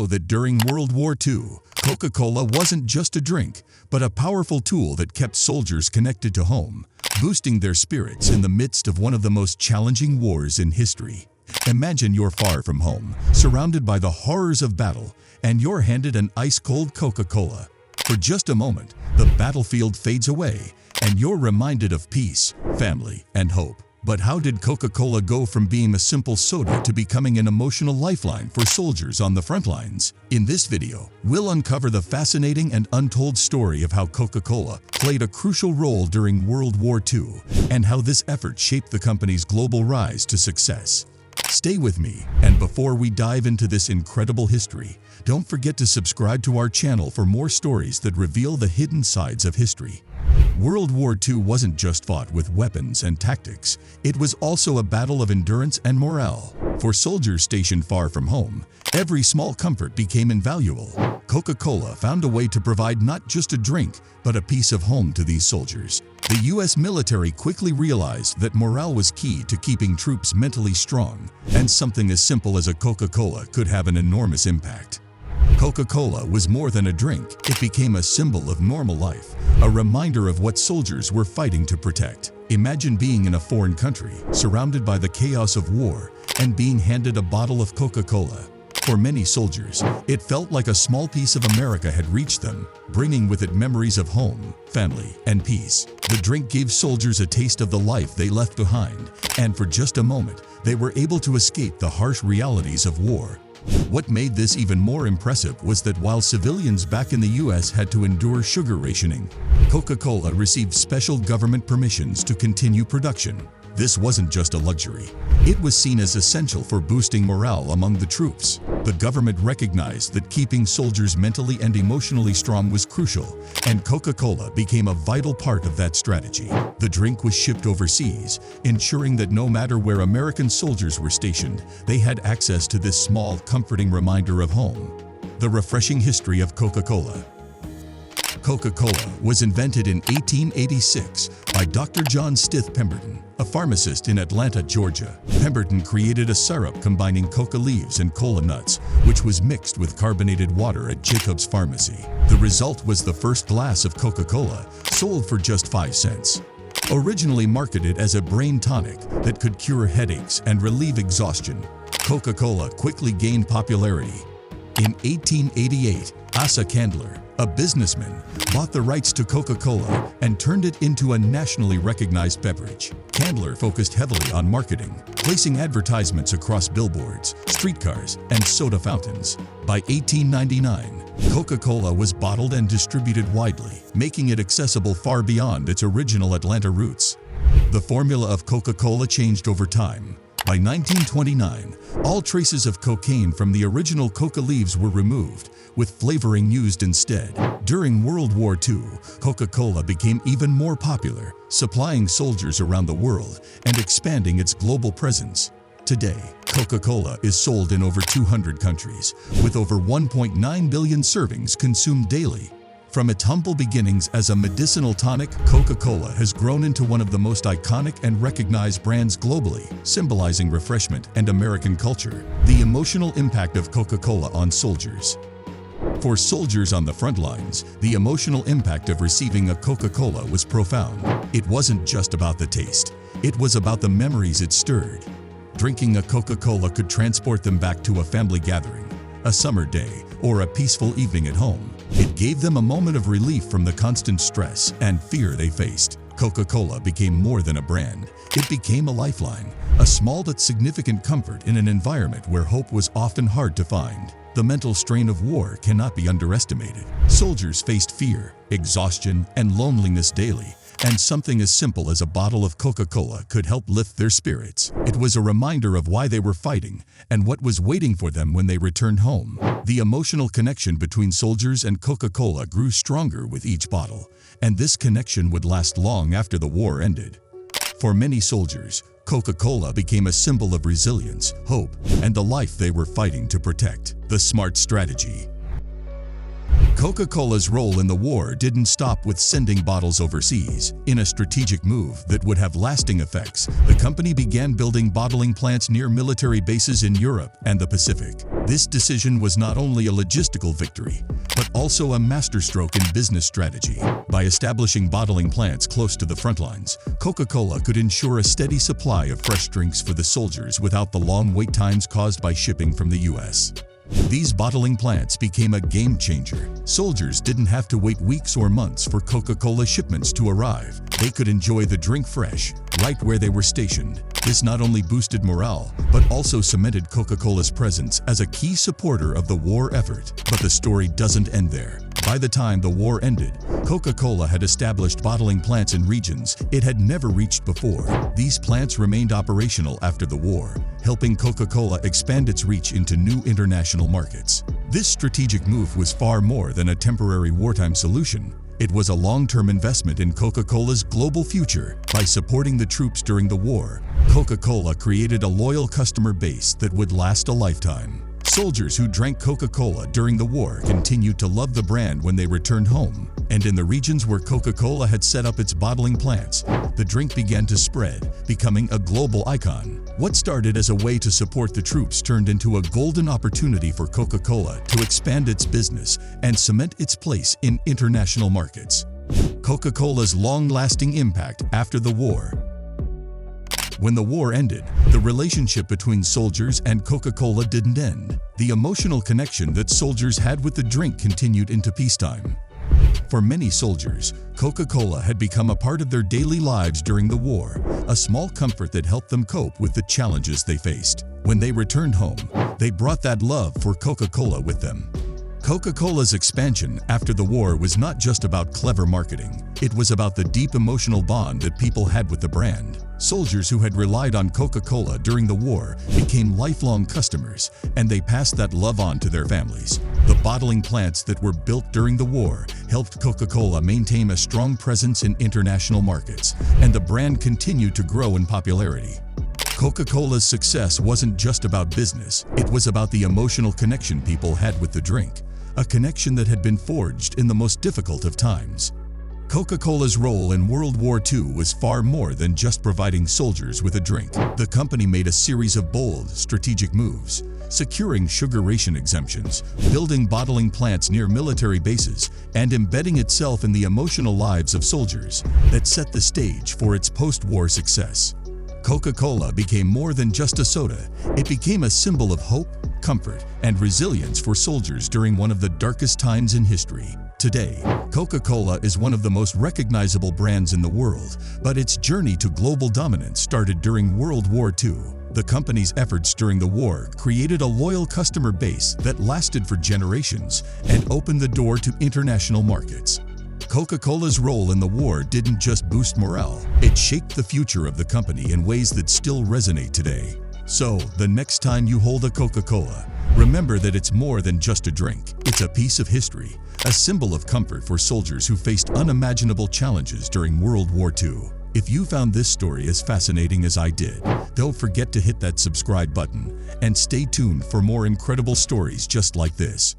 know that during World War II, Coca Cola wasn't just a drink, but a powerful tool that kept soldiers connected to home, boosting their spirits in the midst of one of the most challenging wars in history. Imagine you're far from home, surrounded by the horrors of battle, and you're handed an ice-cold Coca Cola. For just a moment, the battlefield fades away, and you're reminded of peace, family, and hope. But how did Coca Cola go from being a simple soda to becoming an emotional lifeline for soldiers on the front lines? In this video, we'll uncover the fascinating and untold story of how Coca Cola played a crucial role during World War II, and how this effort shaped the company's global rise to success. Stay with me, and before we dive into this incredible history, don't forget to subscribe to our channel for more stories that reveal the hidden sides of history. World War II wasn't just fought with weapons and tactics, it was also a battle of endurance and morale. For soldiers stationed far from home, every small comfort became invaluable. Coca-Cola found a way to provide not just a drink, but a piece of home to these soldiers. The US military quickly realized that morale was key to keeping troops mentally strong, and something as simple as a Coca-Cola could have an enormous impact. Coca-Cola was more than a drink, it became a symbol of normal life, a reminder of what soldiers were fighting to protect. Imagine being in a foreign country, surrounded by the chaos of war, and being handed a bottle of Coca-Cola. For many soldiers, it felt like a small piece of America had reached them, bringing with it memories of home, family, and peace. The drink gave soldiers a taste of the life they left behind, and for just a moment, they were able to escape the harsh realities of war. What made this even more impressive was that while civilians back in the US had to endure sugar rationing, Coca-Cola received special government permissions to continue production. This wasn't just a luxury. It was seen as essential for boosting morale among the troops. The government recognized that keeping soldiers mentally and emotionally strong was crucial, and Coca-Cola became a vital part of that strategy. The drink was shipped overseas, ensuring that no matter where American soldiers were stationed, they had access to this small, comforting reminder of home. The refreshing history of Coca-Cola. Coca-Cola was invented in 1886 by Dr. John Stith Pemberton, a pharmacist in Atlanta, Georgia. Pemberton created a syrup combining coca leaves and cola nuts, which was mixed with carbonated water at Jacob's Pharmacy. The result was the first glass of Coca-Cola, sold for just 5 cents. Originally marketed as a brain tonic that could cure headaches and relieve exhaustion, Coca-Cola quickly gained popularity. In 1888, Asa Candler, a businessman, bought the rights to Coca-Cola and turned it into a nationally recognized beverage. Candler focused heavily on marketing, placing advertisements across billboards, streetcars, and soda fountains. By 1899, Coca-Cola was bottled and distributed widely, making it accessible far beyond its original Atlanta roots. The formula of Coca-Cola changed over time. By 1929, all traces of cocaine from the original coca leaves were removed, with flavoring used instead. During World War II, Coca-Cola became even more popular, supplying soldiers around the world and expanding its global presence. Today, Coca-Cola is sold in over 200 countries, with over 1.9 billion servings consumed daily. From its humble beginnings as a medicinal tonic, Coca-Cola has grown into one of the most iconic and recognized brands globally, symbolizing refreshment and American culture. The emotional impact of Coca-Cola on soldiers. For soldiers on the front lines, the emotional impact of receiving a Coca-Cola was profound. It wasn't just about the taste, it was about the memories it stirred. Drinking a Coca-Cola could transport them back to a family gathering, a summer day, or a peaceful evening at home. It gave them a moment of relief from the constant stress and fear they faced. Coca-Cola became more than a brand. It became a lifeline, a small but significant comfort in an environment where hope was often hard to find. The mental strain of war cannot be underestimated. Soldiers faced fear, exhaustion, and loneliness daily, and something as simple as a bottle of Coca-Cola could help lift their spirits. It was a reminder of why they were fighting and what was waiting for them when they returned home. The emotional connection between soldiers and Coca-Cola grew stronger with each bottle, and this connection would last long after the war ended. For many soldiers, Coca-Cola became a symbol of resilience, hope, and the life they were fighting to protect. The smart strategy. Coca-Cola's role in the war didn't stop with sending bottles overseas. In a strategic move that would have lasting effects, the company began building bottling plants near military bases in Europe and the Pacific. This decision was not only a logistical victory, but also a masterstroke in business strategy. By establishing bottling plants close to the front lines, Coca-Cola could ensure a steady supply of fresh drinks for the soldiers without the long wait times caused by shipping from the US. These bottling plants became a game changer. Soldiers didn't have to wait weeks or months for Coca-Cola shipments to arrive. They could enjoy the drink fresh, right where they were stationed. This not only boosted morale, but also cemented Coca-Cola's presence as a key supporter of the war effort. But the story doesn't end there. By the time the war ended, Coca-Cola had established bottling plants in regions it had never reached before. These plants remained operational after the war, helping Coca-Cola expand its reach into new international markets. This strategic move was far more than a temporary wartime solution. It was a long-term investment in Coca-Cola's global future. By supporting the troops during the war, Coca-Cola created a loyal customer base that would last a lifetime. Soldiers who drank Coca-Cola during the war continued to love the brand when they returned home. And in the regions where Coca-Cola had set up its bottling plants, the drink began to spread, becoming a global icon. What started as a way to support the troops turned into a golden opportunity for Coca-Cola to expand its business and cement its place in international markets. Coca-Cola's long-lasting impact after the war. When the war ended, the relationship between soldiers and Coca-Cola didn't end. The emotional connection that soldiers had with the drink continued into peacetime. For many soldiers, Coca-Cola had become a part of their daily lives during the war, a small comfort that helped them cope with the challenges they faced. When they returned home, they brought that love for Coca-Cola with them. Coca-Cola's expansion after the war was not just about clever marketing. It was about the deep emotional bond that people had with the brand. Soldiers who had relied on Coca-Cola during the war became lifelong customers, and they passed that love on to their families. The bottling plants that were built during the war helped Coca-Cola maintain a strong presence in international markets, and the brand continued to grow in popularity. Coca-Cola's success wasn't just about business, it was about the emotional connection people had with the drink, a connection that had been forged in the most difficult of times. Coca-Cola's role in World War II was far more than just providing soldiers with a drink. The company made a series of bold, strategic moves, securing sugar ration exemptions, building bottling plants near military bases, and embedding itself in the emotional lives of soldiers that set the stage for its post-war success. Coca-Cola became more than just a soda. It became a symbol of hope, comfort, and resilience for soldiers during one of the darkest times in history. Today, Coca-Cola is one of the most recognizable brands in the world, but its journey to global dominance started during World War II. The company's efforts during the war created a loyal customer base that lasted for generations and opened the door to international markets. Coca-Cola's role in the war didn't just boost morale, it shaped the future of the company in ways that still resonate today. So, the next time you hold a Coca-Cola, remember that it's more than just a drink. It's a piece of history, a symbol of comfort for soldiers who faced unimaginable challenges during World War II. If you found this story as fascinating as I did, don't forget to hit that subscribe button and stay tuned for more incredible stories just like this.